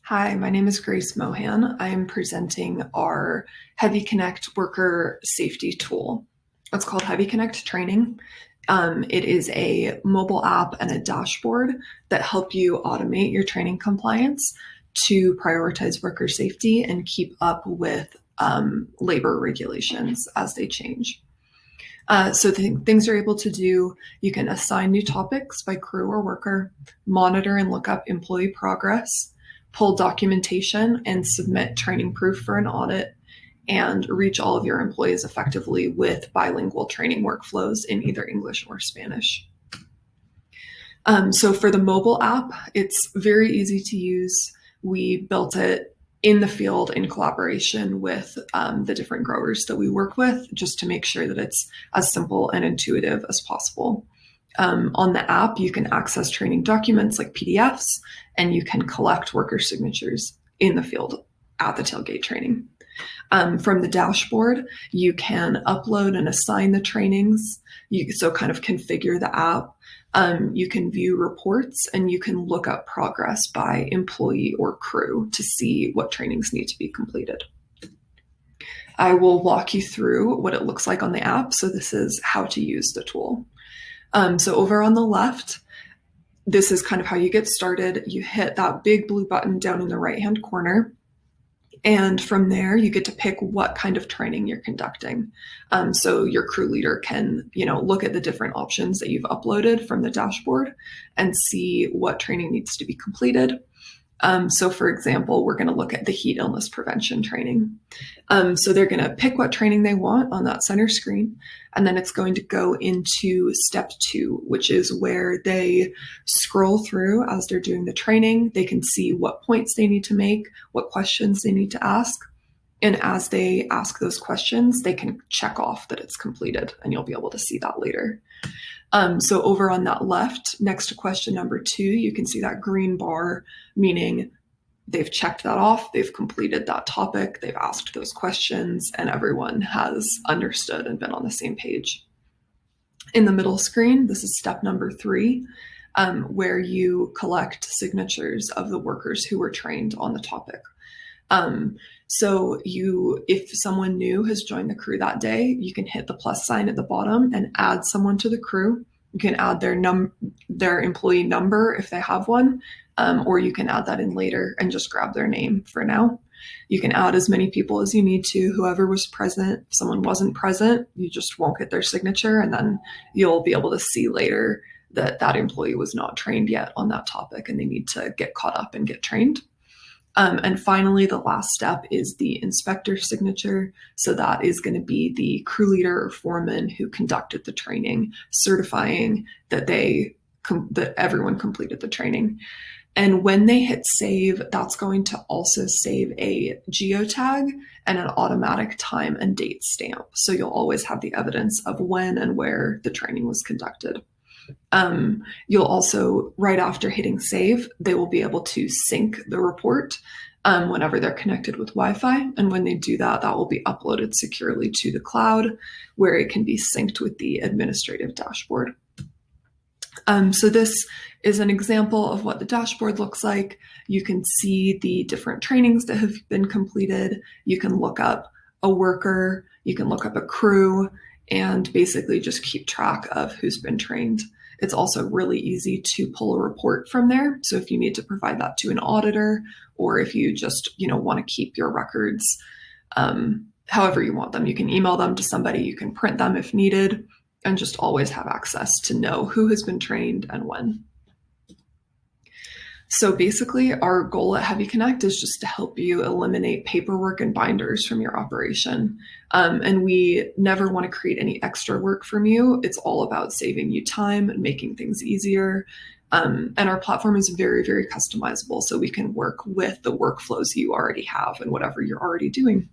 Hi, my name is Grace Mohan. I am presenting our HeavyConnect worker safety tool. It's called HeavyConnect Training. It is a mobile app and a dashboard that help you automate your training compliance to prioritize worker safety and keep up with labor regulations as they change. So things you're able to do, you can assign new topics by crew or worker, monitor and look up employee progress, pull documentation and submit training proof for an audit, and reach all of your employees effectively with bilingual training workflows in either English or Spanish. So for the mobile app, it's very easy to use. We built it in the field in collaboration with the different growers that we work with, just to make sure that it's as simple and intuitive as possible. On the app, you can access training documents like PDFs, and you can collect worker signatures in the field at the tailgate training. From the dashboard, you can upload and assign the trainings. So kind of configure the app. You can view reports, and you can look up progress by employee or crew to see what trainings need to be completed. I will walk you through what it looks like on the app. So this is how to use the tool. So over on the left, this is kind of how you get started. You hit that big blue button down in the right-hand corner. And from there, you get to pick what kind of training you're conducting. So your crew leader can, look at the different options that you've uploaded from the dashboard and see what training needs to be completed. So for example, we're going to look at the heat illness prevention training. So they're going to pick what training they want on that center screen, and then it's going to go into step 2, which is where they scroll through as they're doing the training. They can see what points they need to make, what questions they need to ask. And as they ask those questions, they can check off that it's completed, and you'll be able to see that later. So over on that left, next to question number 2, you can see that green bar, meaning they've checked that off, they've completed that topic, they've asked those questions, and everyone has understood and been on the same page. In the middle screen, this is step number 3, where you collect signatures of the workers who were trained on the topic. So if someone new has joined the crew that day, you can hit the plus sign at the bottom and add someone to the crew. You can add their employee number if they have one, or you can add that in later and just grab their name for now. You can add as many people as you need to, whoever was present. If someone wasn't present, you just won't get their signature, and then you'll be able to see later that that employee was not trained yet on that topic and they need to get caught up and get trained. And finally, the last step is the inspector signature. So that is going to be the crew leader or foreman who conducted the training, certifying that that everyone completed the training. And when they hit save, that's going to also save a geotag and an automatic time and date stamp. So you'll always have the evidence of when and where the training was conducted. You'll also, right after hitting save, they will be able to sync the report whenever they're connected with Wi-Fi. And when they do that, that will be uploaded securely to the cloud, where it can be synced with the administrative dashboard. So this is an example of what the dashboard looks like. You can see the different trainings that have been completed. You can look up a worker, you can look up a crew, and basically just keep track of who's been trained. It's also really easy to pull a report from there. So if you need to provide that to an auditor, or if you just want to keep your records however you want them, you can email them to somebody, you can print them if needed, and just always have access to know who has been trained and when. So basically, our goal at HeavyConnect is just to help you eliminate paperwork and binders from your operation. And we never want to create any extra work from you. It's all about saving you time and making things easier. And our platform is very, very customizable, so we can work with the workflows you already have and whatever you're already doing.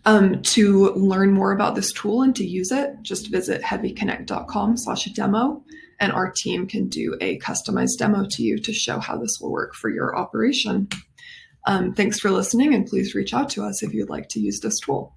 To learn more about this tool and to use it, just visit heavyconnect.com/demo, and our team can do a customized demo to you to show how this will work for your operation. Thanks for listening, and please reach out to us if you'd like to use this tool.